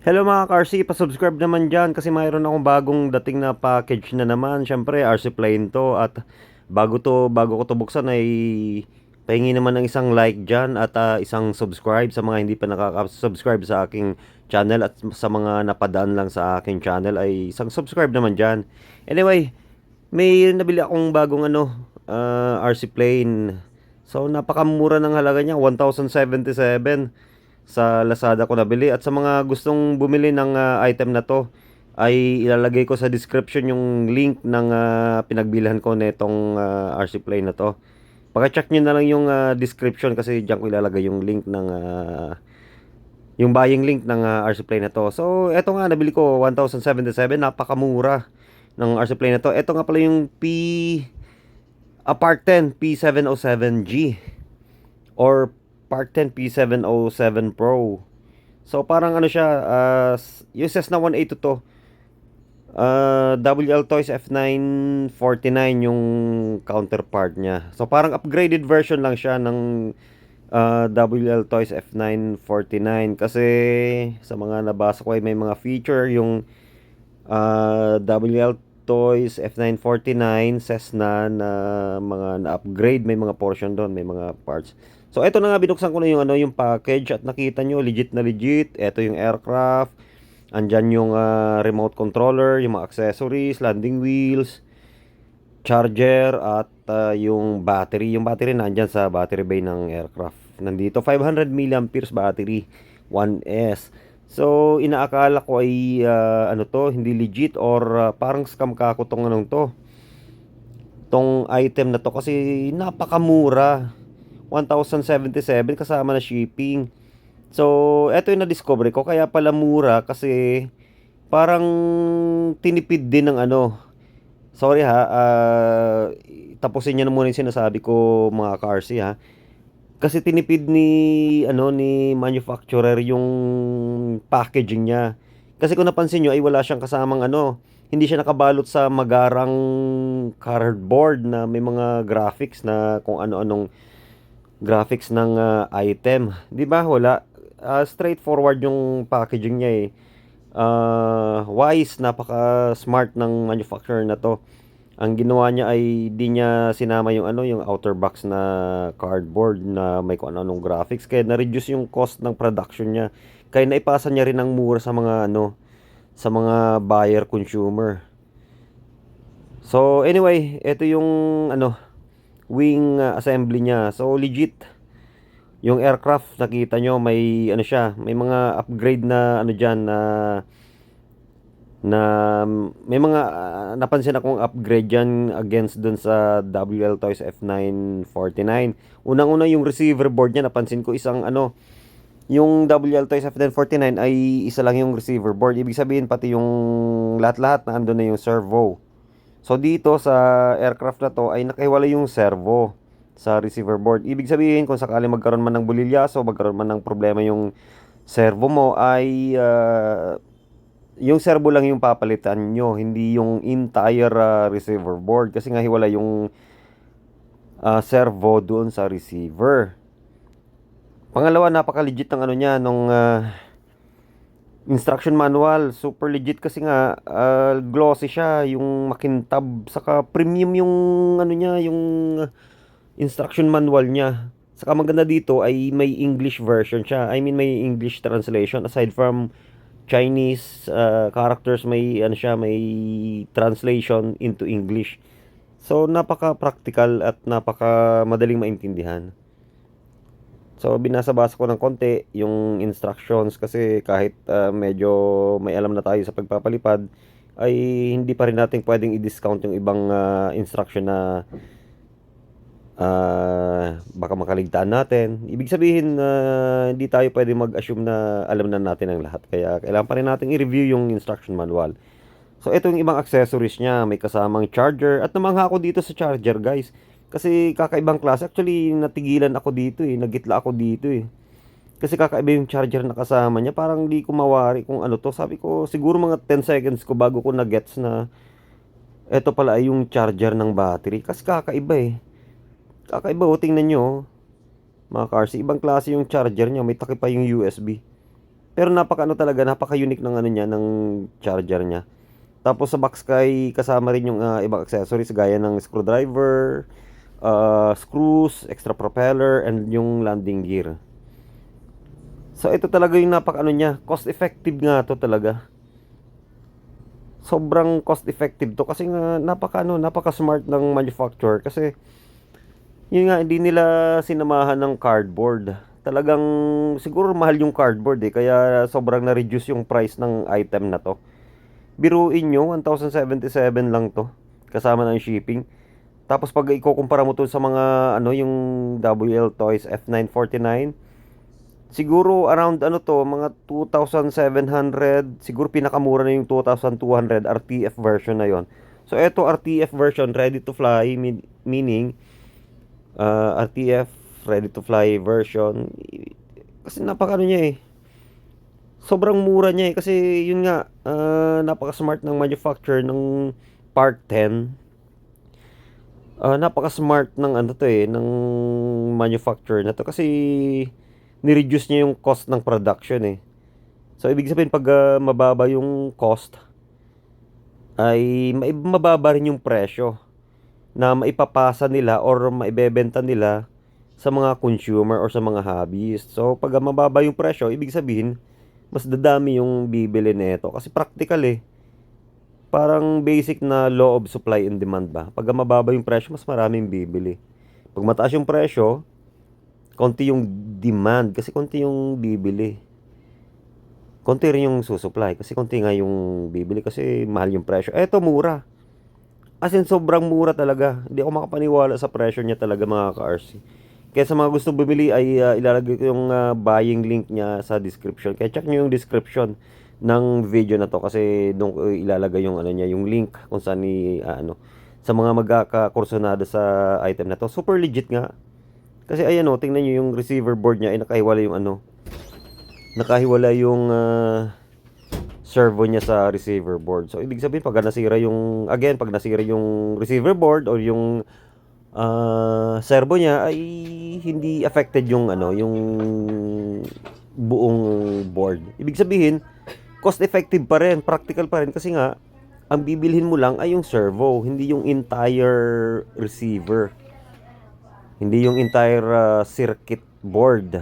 Hello mga ka-RC, pa-subscribe naman dyan kasi mayroon akong bagong dating na package na naman. Siyempre, RC Plane to at bago ko to buksan ay pahingi naman ng isang like dyan at isang subscribe sa mga hindi pa nakaka-subscribe sa aking channel at sa mga napadaan lang sa aking channel ay isang subscribe naman dyan. Anyway, may nabili akong bagong RC Plane. So, napakamura ng halaga niya, 1,077 sa Lazada ko nabili. At sa mga gustong bumili ng item na to ay ilalagay ko sa description yung link ng pinagbilhan ko nitong RC Play na to. Paki-check nyo na lang yung description kasi diyan ko ilalagay yung link ng yung buying link ng RC Play na to. So eto nga, nabili ko 1,077, napakamura ng RC Play na to. Eto nga pala yung Part 10 P707G or Part 10 P707 Pro. So parang ano siya, uses na 182 to. WL Toys F949 yung counterpart niya. So parang upgraded version lang siya ng WL Toys F949 kasi sa mga nabasa ko ay may mga feature yung WL Toys F949 Cessna na mga na-upgrade, may mga portion doon, may mga parts. So eto na nga, binuksan ko na yung package at nakita nyo legit na legit. Eto yung aircraft. Andyan yung remote controller, yung mga accessories, landing wheels, charger at yung battery. Yung battery nandyan sa battery bay ng aircraft. Nandito 500 milliamperes battery 1S. So inaakala ko ay ano to, hindi legit or parang scam ka ako tong anong to. Tong item na to kasi napakamura. 1,077 kasama na shipping. So, eto yung na-discover ko. Kaya pala mura kasi parang tinipid din ng ano. Sorry ha, tapusin niyo na muna yung sinasabi ko mga ka-RC ha. Kasi tinipid ni manufacturer yung packaging niya. Kasi kung napansin nyo ay wala siyang kasamang hindi siya nakabalot sa magarang cardboard na may mga graphics na kung ano-anong graphics ng item. 'Di ba? Wala. Straightforward yung packaging niya eh. Wise, napaka-smart ng manufacturer na 'to. Ang ginawa niya ay di niya sinama yung outer box na cardboard na may kung ano-anong graphics kaya na-reduce yung cost ng production niya. Kaya naipasa niya rin ng mura sa mga sa mga buyer consumer. So anyway, ito yung wing assembly niya. So legit. Yung aircraft nakita nyo may siya, may mga upgrade na diyan na may mga napansin akong upgrade diyan against dun sa WL Toys F949. Unang-una yung receiver board niya, napansin ko isang yung WL Toys F949 ay isa lang yung receiver board. Ibig sabihin pati yung lahat-lahat na andun na yung servo. So dito sa aircraft na to ay nakahiwalay yung servo sa receiver board. Ibig sabihin kung sakali magkaroon man ng bulilyaso, magkaroon man ng problema yung servo mo ay yung servo lang yung papalitan nyo, hindi yung entire receiver board kasi nga hiwalay yung servo doon sa receiver. Pangalawa, napaka-legit ng niya nung instruction manual. Super legit kasi nga glossy siya, yung makintab, saka premium yung niya, yung instruction manual niya. Saka maganda dito ay may English version siya. I mean may English translation aside from Chinese characters, may siya, may translation into English. So napaka-practical at napaka-madaling maintindihan. So binasa-basa ko ng konti yung instructions kasi kahit medyo may alam na tayo sa pagpapalipad ay hindi pa rin natin pwedeng i-discount yung ibang instruction na baka makaligtaan natin. Ibig sabihin hindi tayo pwede mag-assume na alam na natin ang lahat. Kaya kailangan pa rin natin i-review yung instruction manual. So ito yung ibang accessories niya, may kasamang charger at namangha ako dito sa charger, guys. Kasi kakaibang klase. Actually, natigilan ako dito eh. Nagitla ako dito eh. Kasi kakaiba yung charger na kasama niya. Parang di ko mawari kung ano to. Sabi ko, siguro mga 10 seconds ko bago ko na-gets na eto pala ay yung charger ng battery. Kasi kakaiba eh. Kakaiba oh, tingnan nyo oh. Mga cars, ibang klase yung charger niya. May takip pa yung USB. Pero napaka-ano talaga, napaka-unique ng ano niya, ng charger niya. Tapos sa box kay kasama rin yung ibang accessories gaya ng screwdriver, screws, extra propeller, and yung landing gear. So ito talaga yung napaka-ano niya, cost effective nga to talaga. Sobrang cost effective to kasi nga napaka smart ng manufacturer kasi yun nga hindi nila sinamahan ng cardboard. Talagang siguro mahal yung cardboard kaya sobrang na-reduce yung price ng item na to. Biruin nyo, 1,077 lang to kasama ng shipping. Tapos pag ikukumpara mo to sa mga ano yung WL Toys F949, siguro around ano to, mga 2,700, siguro pinakamura na yung 2,200 RTF version na yon. So eto RTF version ready to fly meaning RTF ready to fly version kasi napaka ano niya sobrang mura niya kasi yun nga napaka smart ng manufacturer ng Part 10. Napaka smart ng ano to ng manufacturer na to kasi ni-reduce niya yung cost ng production So ibig sabihin pag mababa yung cost ay mababa rin yung presyo na maipapasa nila or maibebenta nila sa mga consumer or sa mga hobbyist. So pag mababa yung presyo, ibig sabihin mas dadami yung bibili nito kasi practical Parang basic na law of supply and demand ba. Pag mababa yung presyo, mas maraming bibili. Pag mataas yung presyo, konti yung demand kasi konti yung bibili. Konti rin yung susupply kasi konti nga yung bibili kasi mahal yung presyo. Eto mura. As in sobrang mura talaga. Hindi ako makapaniwala sa presyo niya talaga mga ka-RC. Kaya sa mga gusto bumili ay ilalagay ko yung buying link niya sa description. Kaya check nyo yung description ng video na to kasi doon ko ilalagay yung ano niya, yung link kung saan sa mga magkakakursunado sa item na to. Super legit nga. Kasi ayan tingnan niyo yung receiver board niya ay nakahiwala yung nakahiwala yung servo niya sa receiver board. So ibig sabihin pag nasira yung receiver board or yung servo niya ay hindi affected yung yung buong board. Ibig sabihin, cost effective pa rin, practical pa rin kasi nga ang bibilhin mo lang ay yung servo, hindi yung entire receiver. Hindi yung entire circuit board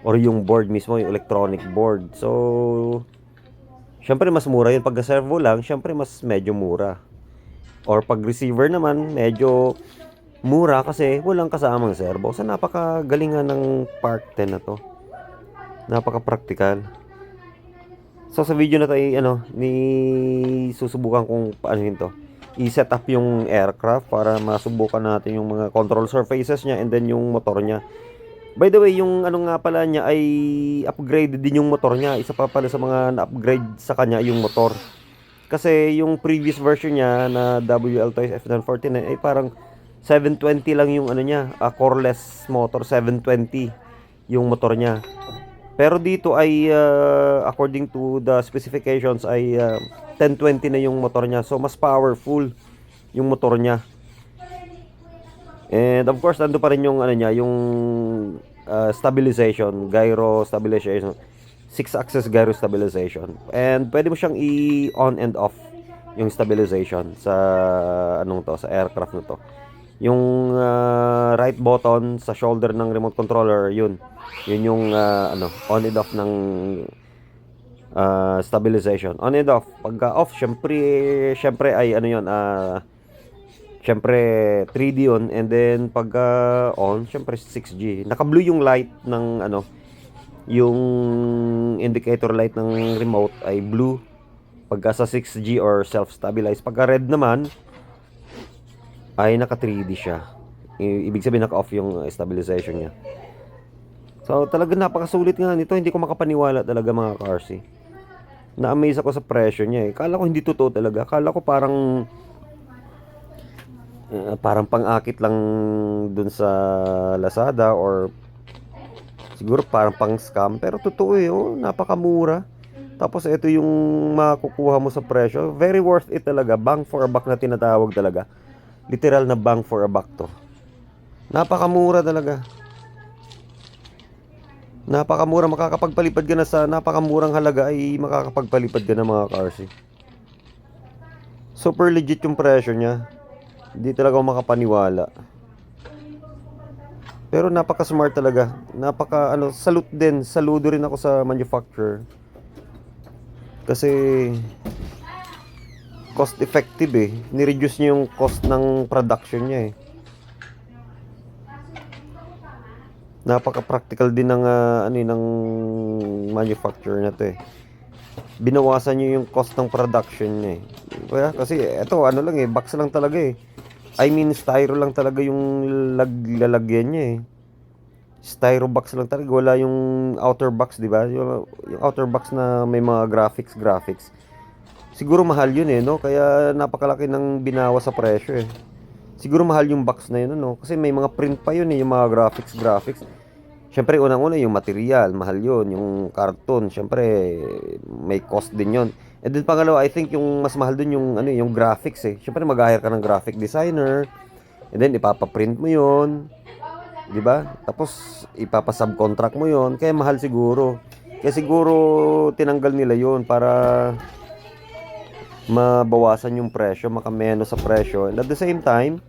or yung board mismo, yung electronic board. So, syempre mas mura yun. Pag servo lang, syempre mas medyo mura. Or pag receiver naman, medyo mura kasi walang kasamang servo. So, napakagalingan ng Part 10 na to. Napaka-practical. So, sa video na to, susubukan kong paano to. I-set up yung aircraft para masubukan natin yung mga control surfaces niya and then yung motor niya. By the way, yung nga pala niya ay upgraded din yung motor niya. Isa pa pala sa mga na-upgrade sa kanya yung motor. Kasi yung previous version niya na WL Toys F949 ay parang 720 lang yung niya, coreless motor, 720 yung motor niya. Pero dito ay according to the specifications ay 1020 na yung motor niya. So mas powerful yung motor niya. And of course, nando pa rin yung yung stabilization, gyro stabilization, 6-axis gyro stabilization. And pwede mo siyang i-on and off yung stabilization sa sa aircraft na to. Yung right button sa shoulder ng remote controller, yun yung on and off ng stabilization. On and off. Pagka off, syempre ay syempre 3D on, and then pagka on, syempre 6G. Naka-blue yung light ng yung indicator light ng remote ay blue pagka sa 6G or self-stabilize. Pagka red naman ay naka 3D siya. Ibig sabihin naka-off yung stabilization niya. So talaga napakasulit nga nito. Hindi ko makapaniwala talaga mga ka-RC. Na-amaze ako sa presyo niya Kala ko hindi totoo talaga. Kala ko parang pang-akit lang dun sa Lazada or siguro parang pang-scam. Pero totoo napakamura. Tapos ito yung makukuha mo sa presyo. Very worth it talaga. Bang for a buck na tinatawag talaga. Literal na bang for a buck to. Napakamura talaga. Napakamura, makakapagpalipad ka na sa napakamurang halaga ay makakapagpalipad ka na mga cars eh. Super legit yung presyo niya. Hindi talaga ako makapaniwala. Pero napaka-smart talaga. Napaka ano, salute din. Saludo rin ako sa manufacturer. Kasi cost effective eh. Ni-reduce niya yung cost ng production niya eh. Napaka-practical din ng ano ng manufacturer na to eh. Binawasan niyo yung cost ng production niya eh. Kaya kasi eto ano lang eh, box lang talaga eh. I mean styro lang talaga yung lalagyan niya eh. Styro box lang talaga, wala yung outer box, di ba? Yung outer box na may mga graphics. Siguro mahal yun eh, no? Kaya napakalaki ng binawas sa presyo eh. Siguro mahal yung box na yun, no? Kasi may mga print pa yun eh, yung mga graphics. Siyempre, unang-una yung material, mahal yun. Yung carton, siyempre, may cost din yun. And then pangalawa, I think yung mas mahal dun yung, ano, yung graphics eh. Siyempre, mag-hire ka ng graphic designer. And then, ipapaprint mo yun. 'Di ba? Tapos ipapa-subcontract mo 'yon, kaya mahal siguro. Kaya siguro tinanggal nila 'yon para mabawasan yung presyo, makameno sa presyo. And at the same time,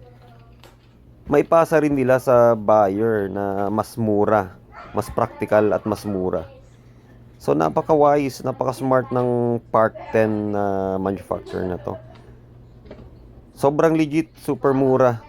maipasa rin nila sa buyer na mas mura, mas practical at mas mura. So napaka-wise, napaka-smart ng Park 10 na manufacturer na 'to. Sobrang legit, super mura.